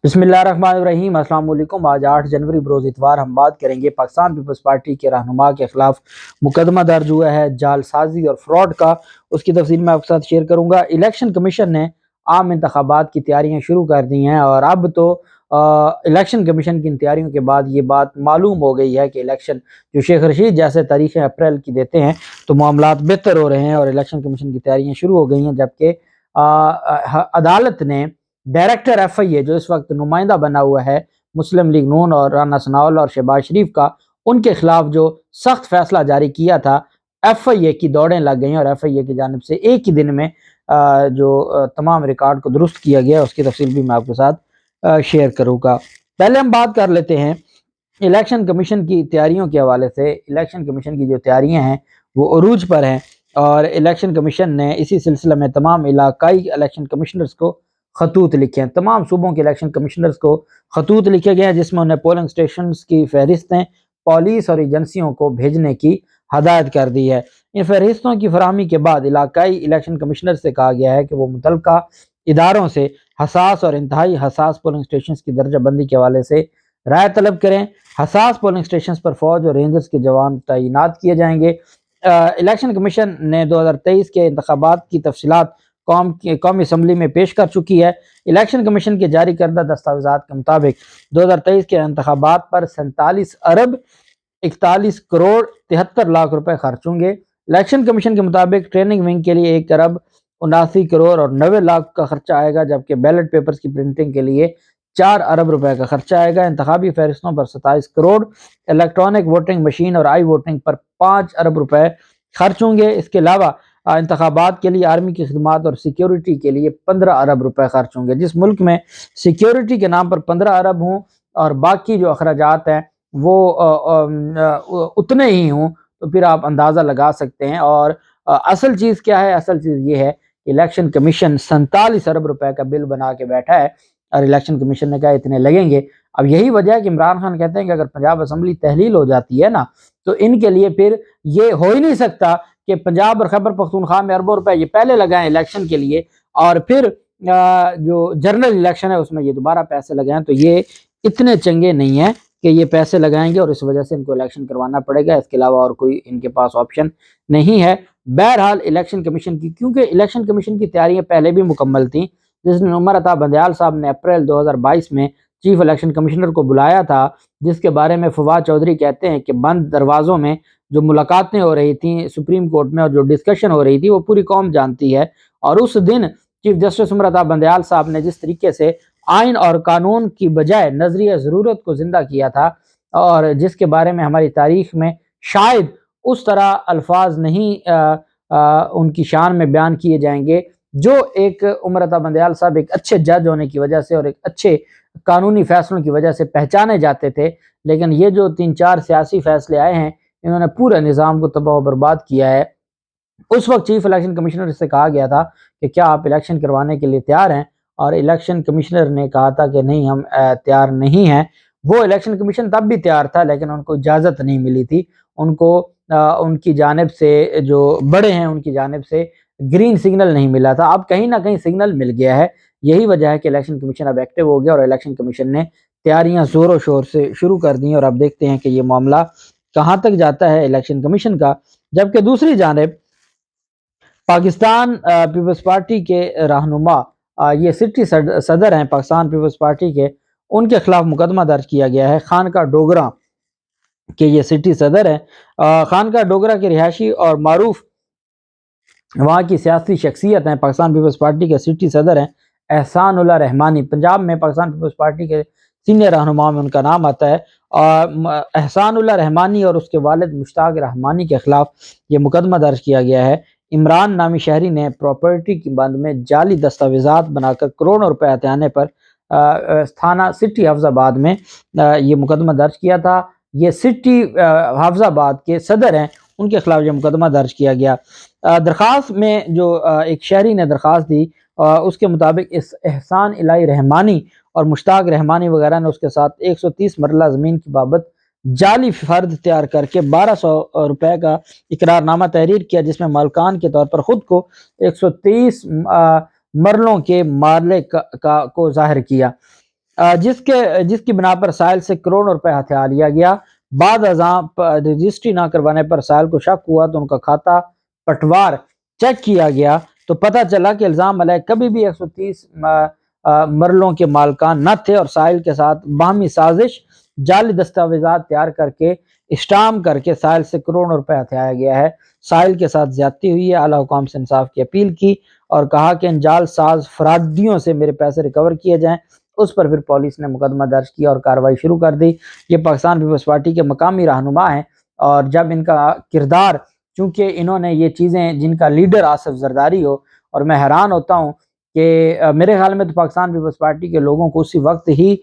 बिस्मिल्लाहिर्रहमानिर्रहीम। अस्सलाम वालेकुम। आज 8 जनवरी बरोज़ इतवार हम बात करेंगे पाकिस्तान पीपल्स पार्टी के रहनुमा के खिलाफ मुकदमा दर्ज हुआ है जालसाजी और फ्रॉड का। उसकी तफसील मैं आपके साथ शेयर करूंगा। इलेक्शन कमीशन ने आम इंतखाबात की तैयारियां शुरू कर दी हैं और अब तो इलेक्शन कमीशन की इन तैयारियों के बाद ये बात मालूम हो गई है कि इलेक्शन जो शेख रशीद जैसे तारीखें अप्रैल की देते हैं तो मामलात बेहतर हो रहे हैं और इलेक्शन कमीशन की तैयारियां शुरू हो गई हैं। जबकि अदालत ने डायरेक्टर FIA जो इस वक्त नुमाइंदा बना हुआ है मुस्लिम लीग नून और राना सनाउल्लाह और शहबाज शरीफ का, उनके खिलाफ जो सख्त फैसला जारी किया था, FIA की दौड़ें लग गई और FIA की जानिब से एक ही दिन में जो तमाम रिकॉर्ड को दुरुस्त किया गया उसकी तफसील भी मैं आपके साथ शेयर करूँगा। पहले हम बात कर लेते हैं इलेक्शन कमीशन की तैयारियों के हवाले से। इलेक्शन कमीशन की जो तैयारियां हैं वो अरूज पर हैं और इलेक्शन कमीशन ने इसी सिलसिले में तमाम इलाकाई इलेक्शन कमिश्नर्स को खतूत लिखे हैं। तमाम सूबों के इलेक्शन कमिश्नर्स को खतूत लिखे गए हैं जिसमें उन्हें पोलिंग स्टेशन की फहरिस्तें पुलिस और एजेंसियों को भेजने की हदायत कर दी है। इन फहरिस्तों की फरहमी के बाद इलाकाई इलेक्शन कमिश्नर से कहा गया है कि वो मुतलका इदारों से हसास और इंतहाई हसास पोलिंग स्टेशन की दर्जाबंदी के हवाले से राय तलब करें। हसास पोलिंग स्टेशन पर फौज और रेंजर्स के जवान तैनात किए जाएंगे। इलेक्शन कमीशन ने 2023 के इंतखाबात की तफसीलात कौमी असम्बली में पेश कर चुकी है। इलेक्शन कमीशन के जारी करदा दस्तावेजात के मुताबिक 2023 के इंतखाबात पर 47 अरब 41 करोड़ 73 लाख रुपए खर्च होंगे। इलेक्शन कमीशन के मुताबिक ट्रेनिंग विंग के लिए 1 अरब 79 करोड़ और 90 लाख का खर्चा आएगा, जबकि बैलेट पेपर्स की प्रिंटिंग के लिए 4 अरब रुपए का खर्चा आएगा। इंतखाबी फहरिस्तों पर 27 करोड़, इलेक्ट्रॉनिक वोटिंग मशीन और आई वोटिंग पर 5 अरब रुपए खर्च होंगे। इसके अलावा इंतखाबात के लिए आर्मी की खिदमात और सिक्योरिटी के लिए 15 अरब रुपए खर्च होंगे। जिस मुल्क में सिक्योरिटी के नाम पर 15 अरब हों और बाकी जो अखराजात हैं वो उतने ही हों तो फिर आप अंदाज़ा लगा सकते हैं। और असल चीज़ क्या है? असल चीज़ ये है इलेक्शन कमीशन 47 अरब रुपए का बिल बना के बैठा है और इलेक्शन कमीशन ने कहा इतने लगेंगे। अब यही वजह है कि इमरान खान कहते हैं कि अगर पंजाब असम्बली तहलील हो जाती है ना तो इनके लिए फिर ये हो ही नहीं सकता कि पंजाब और खैबर पख्तूनख्वा में अरबों रुपए ये पहले लगाएं इलेक्शन के लिए और फिर जो जनरल इलेक्शन है उसमें ये दोबारा पैसे लगाएं। तो ये इतने चंगे नहीं है कि ये पैसे लगाएंगे और इस वजह से इनको इलेक्शन करवाना पड़ेगा। इसके अलावा और कोई इनके पास ऑप्शन नहीं है। बहरहाल इलेक्शन कमीशन की, क्योंकि इलेक्शन कमीशन की तैयारियां पहले भी मुकम्मल थी, जिसमें उमर अता बंदयाल साहब ने अप्रैल 2022 में चीफ इलेक्शन कमिश्नर को बुलाया था, जिसके बारे में फवाद चौधरी कहते हैं कि बंद दरवाज़ों में जो मुलाकातें हो रही थी सुप्रीम कोर्ट में और जो डिस्कशन हो रही थी वो पूरी कौम जानती है। और उस दिन चीफ जस्टिस उमर अता बंदयाल साहब ने जिस तरीके से आइन और कानून की बजाय नजरिया ज़रूरत को जिंदा किया था और जिसके बारे में हमारी तारीख में शायद उस तरह अल्फाज नहीं उनकी शान में बयान किए जाएंगे, जो एक उमर अता बंदयाल साहब एक अच्छे जज होने की वजह से और एक अच्छे कानूनी फैसलों की वजह से पहचाने जाते थे। लेकिन ये जो 3-4 सियासी फैसले आए हैं इन्होंने पूरे निज़ाम को तबाह बर्बाद किया है। उस वक्त चीफ इलेक्शन कमिश्नर से कहा गया था कि क्या आप इलेक्शन करवाने के लिए तैयार हैं, और इलेक्शन कमिश्नर ने कहा था कि नहीं हम तैयार नहीं हैं। वो इलेक्शन कमीशन तब भी तैयार था लेकिन उनको इजाज़त नहीं मिली थी। उनको उनकी जानिब से जो बड़े हैं उनकी जानिब से ग्रीन सिग्नल नहीं मिला था। अब कहीं ना कहीं सिग्नल मिल गया है। यही वजह है कि इलेक्शन कमीशन अब एक्टिव हो गया और इलेक्शन कमीशन ने तैयारियां ज़ोरों शोर से शुरू कर दी और अब देखते हैं कि ये मामला कहाँ तक जाता है इलेक्शन कमीशन का। जबकि दूसरी जानिब पाकिस्तान पीपल्स पार्टी के रहनुमा ये सिटी सदर हैं पाकिस्तान पीपल्स पार्टी के, उनके खिलाफ मुकदमा दर्ज किया गया है। खानका डोगरा के ये सिटी सदर हैं। खानका डोगरा के रिहायशी और मारूफ वहाँ की सियासी शख्सियत हैं। पाकिस्तान पीपल्स पार्टी के सिटी सदर हैं एहसानुल्लाह रहमानी। पंजाब में पाकिस्तान पीपल्स पार्टी के सीनियर रहनुमा में उनका नाम आता है। और एहसानुल्लाह रहमानी और उसके वालिद मुश्ताक रहमानी के खिलाफ ये मुकदमा दर्ज किया गया है। इमरान नामी शहरी ने प्रॉपर्टी की बंद में जाली दस्तावेजात बनाकर करोड़ों रुपए हथियाने पर थाना सिटी हफ्जाबाद में ये मुकदमा दर्ज किया था। ये सिटी हफ्जाबाद के सदर हैं, उनके खिलाफ ये मुकदमा दर्ज किया गया। दरख्वास्त में जो एक शहरी ने दरख्वास्त दी उसके मुताबिक इस एहसान इलाही रहमानी और मुश्ताक रहमानी वगैरह ने उसके साथ 130 मरला ज़मीन की बाबत जाली फर्द तैयार करके 1200 रुपए का इकरारनामा तहरीर किया, जिसमें मालकान के तौर पर खुद को 130 मरलों के मालिक को जाहिर किया। جس کی بنا پر ساحل سے کروڑ روپے ہتھیار لیا گیا۔ بعد ازاں رجسٹری نہ کروانے پر ساحل کو شک ہوا تو ان کا کھاتہ پٹوار چیک کیا گیا تو پتہ چلا کہ الزام علیہ کبھی بھی 130 مرلوں کے مالکان نہ تھے اور ساحل کے ساتھ باہمی سازش جعلی دستاویزات تیار کر کے اسٹامپ کر کے ساحل سے کروڑوں روپے ہتھیایا گیا ہے۔ ساحل کے ساتھ زیادتی ہوئی ہے۔ اعلیٰ حکام سے انصاف کی اپیل کی اور کہا کہ ان جعل ساز فرادیوں سے میرے پیسے ریکور کیے جائیں۔ اس پر پھر پولیس نے مقدمہ درج کیا اور کارروائی شروع کر دی۔ یہ پاکستان پیپلز پارٹی کے مقامی رہنما ہیں اور جب ان کا کردار، چونکہ انہوں نے یہ چیزیں، جن کا لیڈر آصف زرداری ہو، اور میں حیران ہوتا ہوں کہ میرے خیال میں تو پاکستان پیپلز پارٹی کے لوگوں کو اسی وقت ہی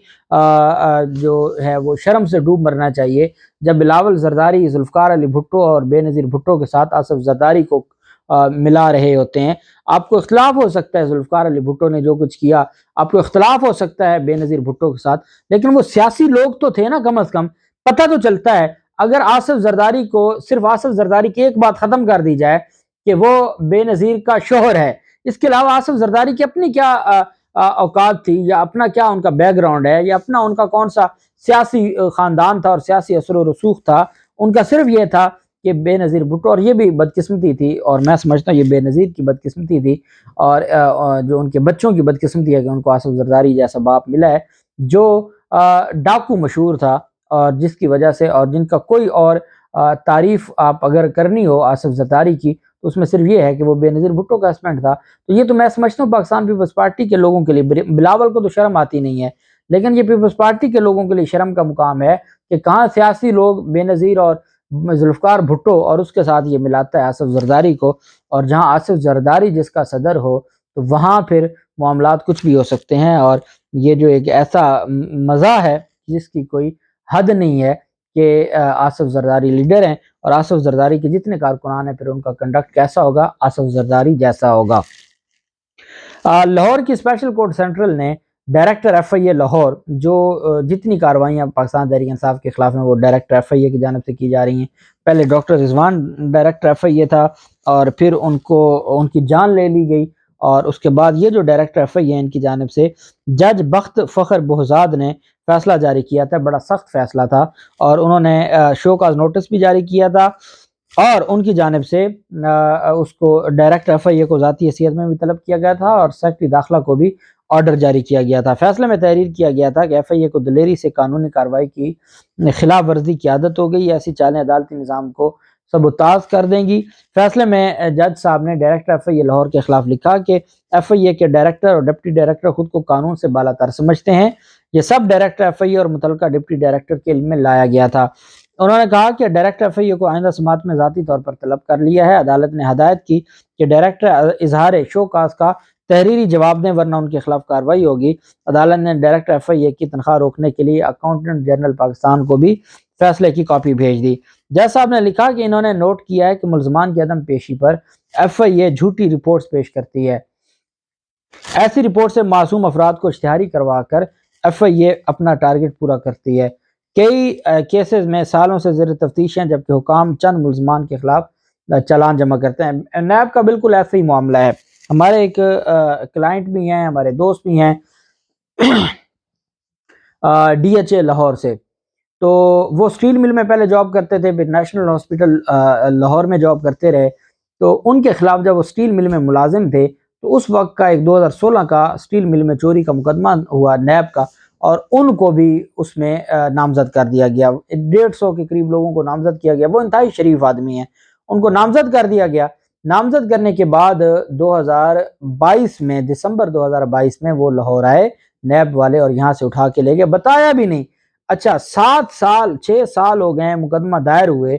جو ہے وہ شرم سے ڈوب مرنا چاہیے جب بلاول زرداری ذوالفقار علی بھٹو اور بے نظیر بھٹو کے ساتھ آصف زرداری کو ملا رہے ہوتے ہیں۔ آپ کو اختلاف ہو سکتا ہے ذوالفقار علی بھٹو نے جو کچھ کیا، آپ کو اختلاف ہو سکتا ہے بے نظیر بھٹو کے ساتھ، لیکن وہ سیاسی لوگ تو تھے نا، کم از کم پتہ تو چلتا ہے۔ اگر آصف زرداری کو، صرف آصف زرداری کی ایک بات ختم کر دی جائے کہ وہ بے نظیر کا شوہر ہے، اس کے علاوہ آصف زرداری کی اپنی کیا اوقات تھی، یا اپنا کیا ان کا بیک گراؤنڈ ہے، یا اپنا ان کا کون سا سیاسی خاندان تھا اور سیاسی اثر و رسوخ تھا، ان کا صرف یہ تھا کہ بے نظیر بھٹو، اور یہ بھی بدقسمتی تھی، اور میں سمجھتا ہوں یہ بے نظیر کی بدقسمتی تھی، اور جو ان کے بچوں کی بدقسمتی ہے کہ ان کو آصف زرداری جیسا باپ ملا ہے جو ڈاکو مشہور تھا، اور جس کی وجہ سے، اور جن کا کوئی اور تعریف آپ اگر کرنی ہو آصف زرداری کی تو اس میں صرف یہ ہے کہ وہ بے نظیر بھٹو کا ہسبینڈ تھا۔ تو یہ تو میں سمجھتا ہوں پاکستان پیپلز پارٹی کے لوگوں کے لیے، بلاول کو تو شرم آتی نہیں ہے، لیکن یہ پیپلز پارٹی کے لوگوں کے لیے شرم کا مقام ہے کہ کہاں سیاسی لوگ بے نظیر اور ذوالفقار بھٹو اور اس کے ساتھ یہ ملاتا ہے آصف زرداری کو، اور جہاں آصف زرداری جس کا صدر ہو تو وہاں پھر معاملات کچھ بھی ہو سکتے ہیں، اور یہ جو ایک ایسا مزہ ہے جس کی کوئی حد نہیں ہے کہ آصف زرداری لیڈر ہیں، اور آصف زرداری کے جتنے کارکنان ہیں پھر ان کا کنڈکٹ کیسا ہوگا، آصف زرداری جیسا ہوگا۔ لاہور کی اسپیشل کورٹ سینٹرل نے ڈائریکٹر ایف آئی اے لاہور، جو جتنی کارروائیاں پاکستان تحریک انصاف کے خلاف ہیں وہ ڈائریکٹر ایف آئی اے کی جانب سے کی جا رہی ہیں۔ پہلے ڈاکٹر رضوان ڈائریکٹر ایف آئی اے تھا، اور پھر ان کی جان لے لی گئی، اور اس کے بعد یہ جو ڈائریکٹر ایف آئی اے ان کی جانب سے جج بخت فخر بہزاد نے فیصلہ جاری کیا تھا، بڑا سخت فیصلہ تھا، اور انہوں نے شو کاز نوٹس بھی جاری کیا تھا، اور ان کی جانب سے اس کو ڈائریکٹر ایف آئی اے کو ذاتی حیثیت میں بھی طلب کیا گیا تھا، اور سیکرٹری داخلہ کو بھی آرڈر جاری کیا گیا تھا۔ فیصلے میں تحریر کیا گیا تھا کہ ایف آئی اے کو دلیری سے قانونی کارروائی کی خلاف ورزی کی عادت ہو گئی، ایسی چالیں عدالتی نظام کو سبوتاژ کر دیں گی۔ فیصلے میں جج صاحب نے ڈائریکٹر ایف آئی اے لاہور کے خلاف لکھا کہ ایف آئی اے کے ڈائریکٹر اور ڈپٹی ڈائریکٹر خود کو قانون سے بالا تر سمجھتے ہیں، یہ سب ڈائریکٹر ایف آئی اے اور متعلقہ ڈپٹی ڈائریکٹر کے علم میں لایا گیا تھا۔ انہوں نے کہا کہ ڈائریکٹر ایف آئی اے کو آئندہ سماعت میں ذاتی طور پر طلب کر لیا ہے۔ عدالت نے ہدایت کی کہ ڈائریکٹر اظہار شو کاز کا تحریری جواب دیں ورنہ ان کے خلاف کارروائی ہوگی۔ عدالت نے ڈائریکٹر ایف آئی اے کی تنخواہ روکنے کے لیے اکاؤنٹنٹ جنرل پاکستان کو بھی فیصلے کی کاپی بھیج دی۔ جج صاحب نے لکھا کہ انہوں نے نوٹ کیا ہے کہ ملزمان کی عدم پیشی پر ایف آئی اے جھوٹی رپورٹس پیش کرتی ہے۔ ایسی رپورٹ سے معصوم افراد کو اشتہاری کروا کر ایف آئی اے اپنا ٹارگٹ پورا کرتی ہے۔ کئی کیسز میں سالوں سے زیر تفتیش ہیں، جبکہ حکام چند ملزمان کے خلاف چالان جمع کرتے ہیں۔ نیب کا بالکل ایسا ہی معاملہ ہے۔ ہمارے ایک کلائنٹ بھی ہیں، ہمارے دوست بھی ہیں ڈی ایچ اے لاہور سے، تو وہ سٹیل مل میں پہلے جاب کرتے تھے، پھر نیشنل ہاسپٹل لاہور میں جاب کرتے رہے، تو ان کے خلاف جب وہ سٹیل مل میں ملازم تھے تو اس وقت کا ایک 2016 کا سٹیل مل میں چوری کا مقدمہ ہوا نیب کا، اور ان کو بھی اس میں نامزد کر دیا گیا۔ 150 کے قریب لوگوں کو نامزد کیا گیا، وہ انتہائی شریف آدمی ہیں، ان کو نامزد کر دیا گیا۔ نامزد کرنے کے بعد 2022 میں، دسمبر 2022 میں وہ لاہور آئے نیب والے، اور یہاں سے اٹھا کے لے گئے، بتایا بھی نہیں۔ اچھا 6 سال ہو گئے ہیں، مقدمہ دائر ہوئے،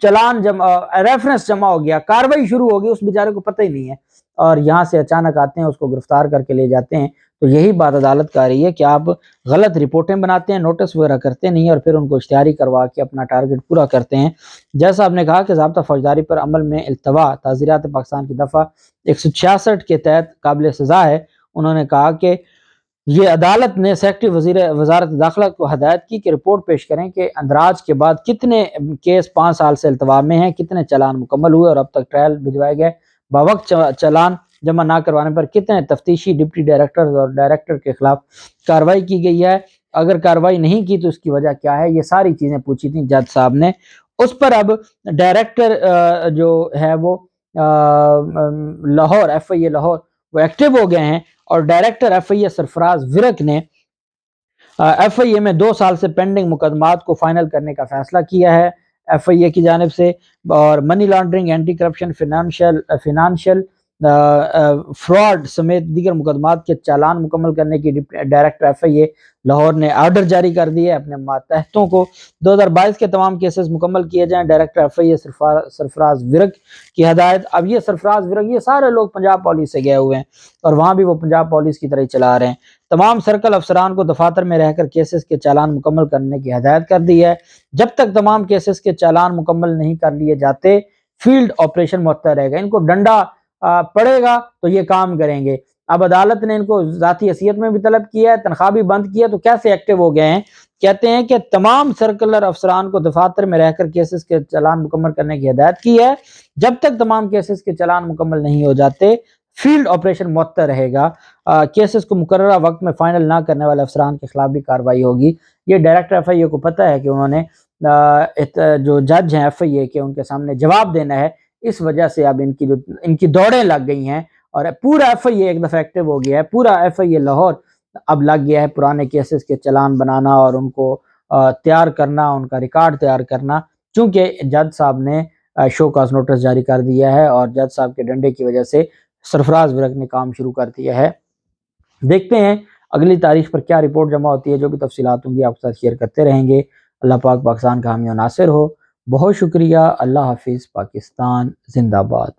چلان جمع، ریفرنس جمع ہو گیا، کاروائی شروع ہو گئی، اس بیچارے کو پتہ ہی نہیں ہے، اور یہاں سے اچانک آتے ہیں، اس کو گرفتار کر کے لے جاتے ہیں۔ تو یہی بات عدالت کا رہی ہے کہ آپ غلط رپورٹیں بناتے ہیں، نوٹس وغیرہ کرتے نہیں، اور پھر ان کو اشتہاری کروا کے اپنا ٹارگٹ پورا کرتے ہیں۔ جج صاحب نے کہا کہ ضابطہ فوجداری پر عمل میں التوا تعزیرات پاکستان کی دفعہ 166 کے تحت قابل سزا ہے۔ انہوں نے کہا کہ یہ عدالت نے سیکرٹری وزارت داخلہ کو ہدایت کی کہ رپورٹ پیش کریں کہ اندراج کے بعد کتنے کیس 5 سال سے التوا میں ہیں، کتنے چالان مکمل ہوئے اور اب تک ٹرائل بھجوائے گئے، باوقت چالان जमा ना करवाने पर कितने तफ्तीशी डिप्टी डायरेक्टर और डायरेक्टर के खिलाफ कार्रवाई की गई है, अगर कार्रवाई नहीं की तो उसकी वजह क्या है, ये सारी चीज़ें पूछी थी जज साहब ने। उस पर अब डायरेक्टर जो है वो लाहौर FIA लाहौर वो एक्टिव हो गए हैं और डायरेक्टर FIA सरफराज विरक ने FIA में 2 साल से पेंडिंग मुकदमात को फाइनल करने का फैसला किया है FIA की जानिब से, और money laundering, anti corruption, financial fraud समेत दीगर मुकदमात के चालान मुकम्मल करने की डायरेक्टर FIA लाहौर ने आर्डर जारी कर दिए अपने मातहतों को 2022 के तमाम केसेस मुकम्मल किए जाएं। डायरेक्टर FIA सरफराज विरक की हदायत। अब ये सरफराज विरक, ये सारे लोग पंजाब पुलिस से गए हुए हैं और वहाँ भी वो पंजाब पुलिस की तरह चला रहे हैं। तमाम सर्कल अफसरान को दफातर में रहकर केसेस के चालान मुकम्मल करने की हदायत कर दी है। जब तक तमाम केसेस के चालान मुकम्मल नहीं कर लिए जाते, फील्ड ऑपरेशन मुअत्तल रहेगा। इनको डंडा पड़ेगा तो ये काम करेंगे। अब अदालत ने इनको ज़ाती हैसियत में भी तलब किया है, तनख्वाह भी बंद किया, तो कैसे एक्टिव हो गए हैं। कहते हैं कि तमाम सर्कुलर अफसरान को दफातर में रहकर केसेस के चालान मुकम्मल करने की हदायत की है। जब तक तमाम केसेस के चालान मुकम्मल नहीं हो जाते, फील्ड ऑपरेशन मुअत्तल रहेगा। केसेस को मुकर्ररा वक्त में फाइनल ना करने वाले अफसरान के खिलाफ भी कार्रवाई होगी। ये डायरेक्टर FIA को पता है कि उन्होंने जो जज हैं FIA के, उनके सामने जवाब देना है। इस वजह से अब इनकी दौड़ें लग गई हैं और पूरा FIA एक दफ़ा एक्टिव हो गया है। पूरा FIA लाहौर अब लग गया है पुराने केसेस के चालान बनाना और उनको तैयार करना, उनका रिकॉर्ड तैयार करना, क्योंकि जज साहब ने शो काज नोटिस जारी कर दिया है और जज साहब के डंडे की वजह से सरफराज विरक ने काम शुरू कर दिया है। देखते हैं अगली तारीख पर क्या रिपोर्ट जमा होती है। जो भी तफसीलात होंगी आपके साथ शेयर करते रहेंगे। अल्लाह पाक पाकिस्तान का हामी और नासिर हो। बहुत शुक्रिया। अल्लाह हाफिज़। पाकिस्तान जिंदाबाद।